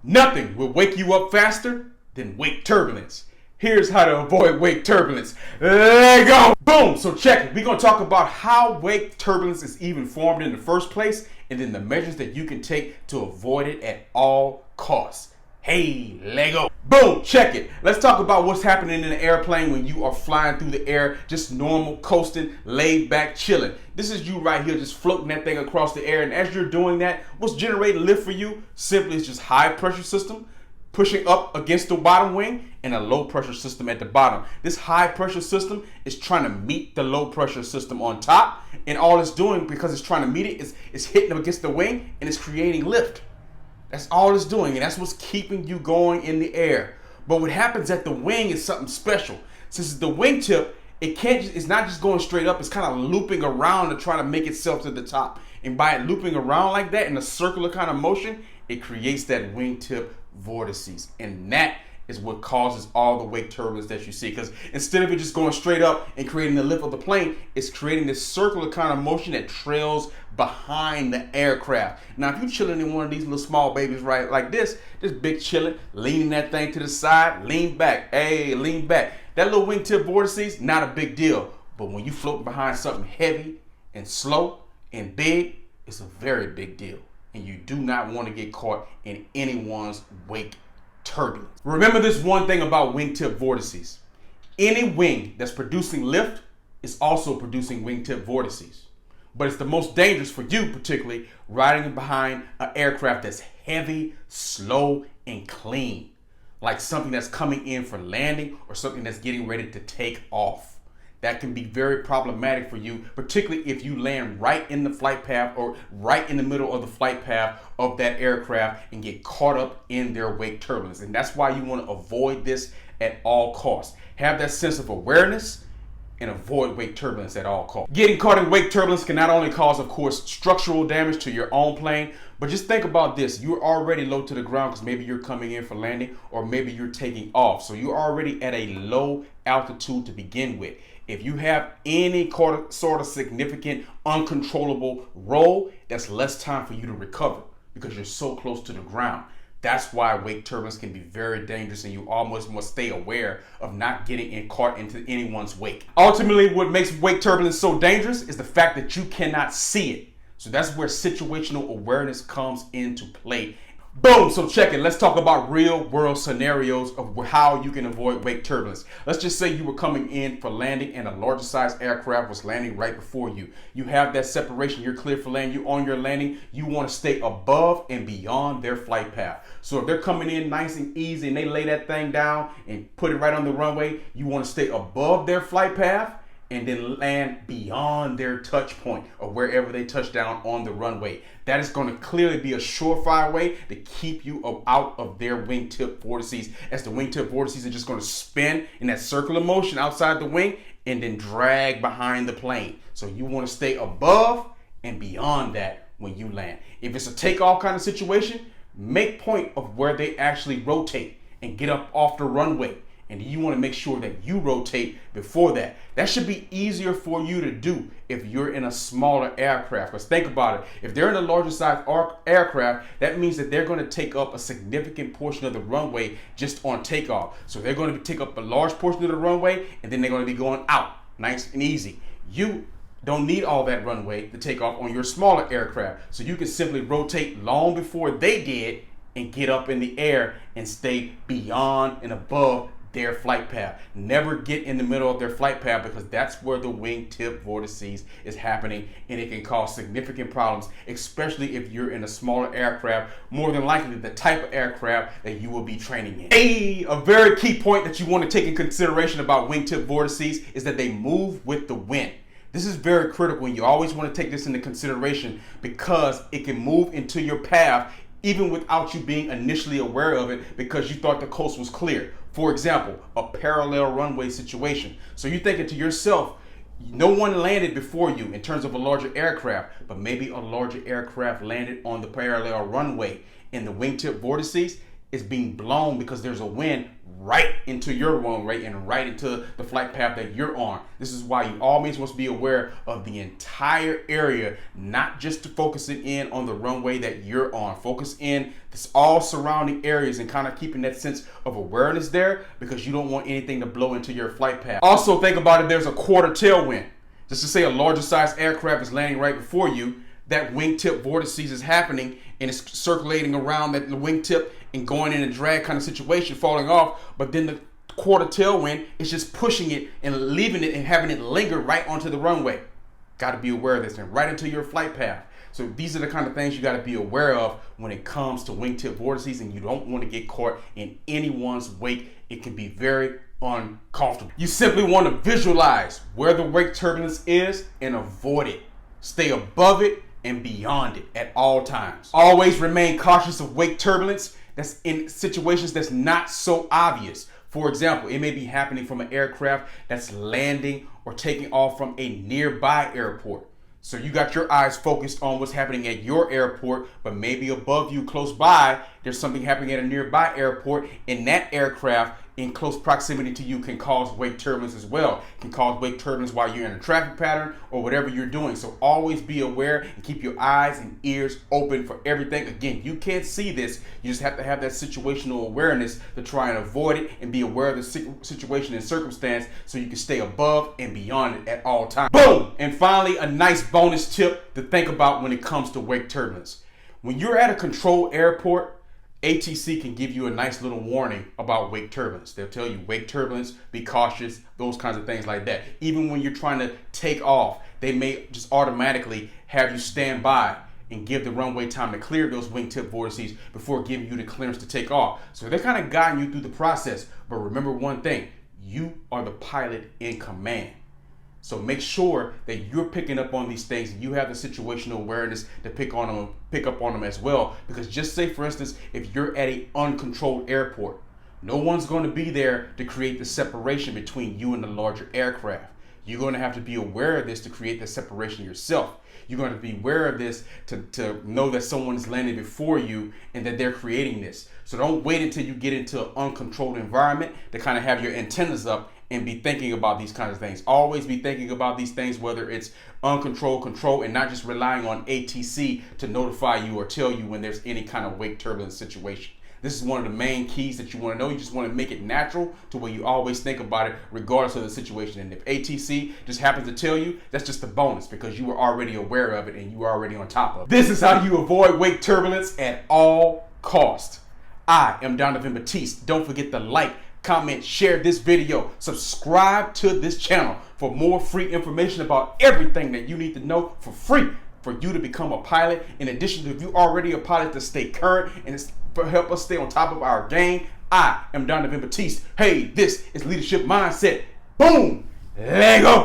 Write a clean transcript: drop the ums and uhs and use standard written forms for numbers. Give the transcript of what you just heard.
Nothing will wake you up faster than wake turbulence. Here's how to avoid wake turbulence. Let go! Boom! So check it. We're going to talk about how wake turbulence is even formed in the first place, and then the measures that you can take to avoid it at all costs. Hey, Lego. Boom, check it. Let's talk about what's happening in an airplane when you are flying through the air, just normal, coasting, laid back, chilling. This is you right here, just floating that thing across the air. And as you're doing that, what's generating lift for you simply is just high pressure system pushing up against the bottom wing and a low pressure system at the bottom. This high pressure system is trying to meet the low pressure system on top. And all it's doing, because it's trying to meet it, is hitting up against the wing and it's creating lift. That's all it's doing, and that's what's keeping you going in the air. But what happens at the wing is something special. Since it's the wingtip, it's not just going straight up, it's kind of looping around to try to make itself to the top. And by it looping around like that in a circular kind of motion, it creates that wingtip vortices. And that is what causes all the wake turbulence that you see. Because instead of it just going straight up and creating the lift of the plane, it's creating this circular kind of motion that trails behind the aircraft. Now, if you're chilling in one of these little small babies, right, like this big chilling, leaning that thing to the side, lean back, hey, lean back. That little wingtip vortices, not a big deal. But when you float behind something heavy and slow and big, it's a very big deal. And you do not want to get caught in anyone's wake turbulence. Remember this one thing about wingtip vortices. Any wing that's producing lift is also producing wingtip vortices. But it's the most dangerous for you, particularly riding behind an aircraft that's heavy, slow, and clean. Like something that's coming in for landing or something that's getting ready to take off. That can be very problematic for you, particularly if you land right in the flight path or right in the middle of the flight path of that aircraft and get caught up in their wake turbulence. And that's why you want to avoid this at all costs. Have that sense of awareness and avoid wake turbulence at all costs. Getting caught in wake turbulence can not only cause, of course, structural damage to your own plane, but just think about this. You're already low to the ground because maybe you're coming in for landing or maybe you're taking off. So you're already at a low altitude to begin with. If you have any sort of significant uncontrollable roll, that's less time for you to recover because you're so close to the ground. That's why wake turbulence can be very dangerous, and you almost must stay aware of not getting caught into anyone's wake. Ultimately, what makes wake turbulence so dangerous is the fact that you cannot see it. So that's where situational awareness comes into play. Boom, so check it. Let's talk about real world scenarios of how you can avoid wake turbulence. Let's just say you were coming in for landing and a larger size aircraft was landing right before you. You have that separation, you're clear for landing, you're on your landing. You want to stay above and beyond their flight path. So if they're coming in nice and easy and they lay that thing down and put it right on the runway, you want to stay above their flight path and then land beyond their touch point or wherever they touch down on the runway. That is going to clearly be a surefire way to keep you out of their wingtip vortices, as the wingtip vortices are just going to spin in that circular motion outside the wing and then drag behind the plane. So you want to stay above and beyond that when you land. If it's a takeoff kind of situation, make point of where they actually rotate and get up off the runway. And you want to make sure that you rotate before that. That should be easier for you to do if you're in a smaller aircraft. Because think about it. If they're in a larger size aircraft, that means that they're going to take up a significant portion of the runway just on takeoff. So they're going to take up a large portion of the runway and then they're going to be going out nice and easy. You don't need all that runway to take off on your smaller aircraft. So you can simply rotate long before they did and get up in the air and stay beyond and above their flight path. Never get in the middle of their flight path because that's where the wingtip vortices is happening, and it can cause significant problems, especially if you're in a smaller aircraft, more than likely the type of aircraft that you will be training in. A very key point that you want to take in consideration about wingtip vortices is that they move with the wind. This is very critical, and you always want to take this into consideration because it can move into your path even without you being initially aware of it because you thought the coast was clear. For example, a parallel runway situation. So you're thinking to yourself, no one landed before you in terms of a larger aircraft, but maybe a larger aircraft landed on the parallel runway, and the wingtip vortices is being blown because there's a wind right into your runway and right into the flight path that you're on. This is why you always must be aware of the entire area, not just to focusing in on the runway that you're on. Focus in this all surrounding areas and kind of keeping that sense of awareness there, because you don't want anything to blow into your flight path. Also think about it, there's a quarter tailwind. Just to say a larger size aircraft is landing right before you, that wingtip vortices is happening and it's circulating around that wingtip and going in a drag kind of situation, falling off, but then the quarter tailwind is just pushing it and leaving it and having it linger right onto the runway. Got to be aware of this and right into your flight path. So these are the kind of things you got to be aware of when it comes to wingtip vortices, and you don't want to get caught in anyone's wake. It can be very uncomfortable. You simply want to visualize where the wake turbulence is and avoid it. Stay above it and beyond it at all times. Always remain cautious of wake turbulence that's in situations that's not so obvious. For example, it may be happening from an aircraft that's landing or taking off from a nearby airport. So you got your eyes focused on what's happening at your airport, but maybe above you, close by, there's something happening at a nearby airport, and that aircraft in close proximity to you can cause wake turbulence as well. It can cause wake turbulence while you're in a traffic pattern or whatever you're doing. So always be aware and keep your eyes and ears open for everything. Again, you can't see this. You just have to have that situational awareness to try and avoid it and be aware of the situation and circumstance so you can stay above and beyond it at all times. Boom! And finally, a nice bonus tip to think about when it comes to wake turbulence. When you're at a controlled airport, ATC can give you a nice little warning about wake turbulence. They'll tell you wake turbulence, be cautious, those kinds of things like that. Even when you're trying to take off, they may just automatically have you stand by and give the runway time to clear those wingtip vortices before giving you the clearance to take off. So they're kind of guiding you through the process. But remember one thing, you are the pilot in command. So make sure that you're picking up on these things and you have the situational awareness to pick up on them as well. Because just say, for instance, if you're at an uncontrolled airport, no one's going to be there to create the separation between you and the larger aircraft. You're going to have to be aware of this to create the separation yourself. You're going to be aware of this to know that someone's landing before you and that they're creating this. So don't wait until you get into an uncontrolled environment to kind of have your antennas up and be thinking about these kinds of things. Always be thinking about these things, whether it's uncontrolled, control, and not just relying on ATC to notify you or tell you when there's any kind of wake turbulence situation. This is one of the main keys that you want to know. You just want to make it natural to where you always think about it regardless of the situation. And if ATC just happens to tell you, that's just a bonus because you were already aware of it and you were already on top of it. This is how you avoid wake turbulence at all costs. I am Donovan Batiste. Don't forget to like, comment, share this video, subscribe to this channel for more free information about everything that you need to know for free for you to become a pilot. In addition to if you're already a pilot, to stay current and help us stay on top of our game. I am Donovan Batiste. Hey, this is Leadership Mindset. Boom! Lego!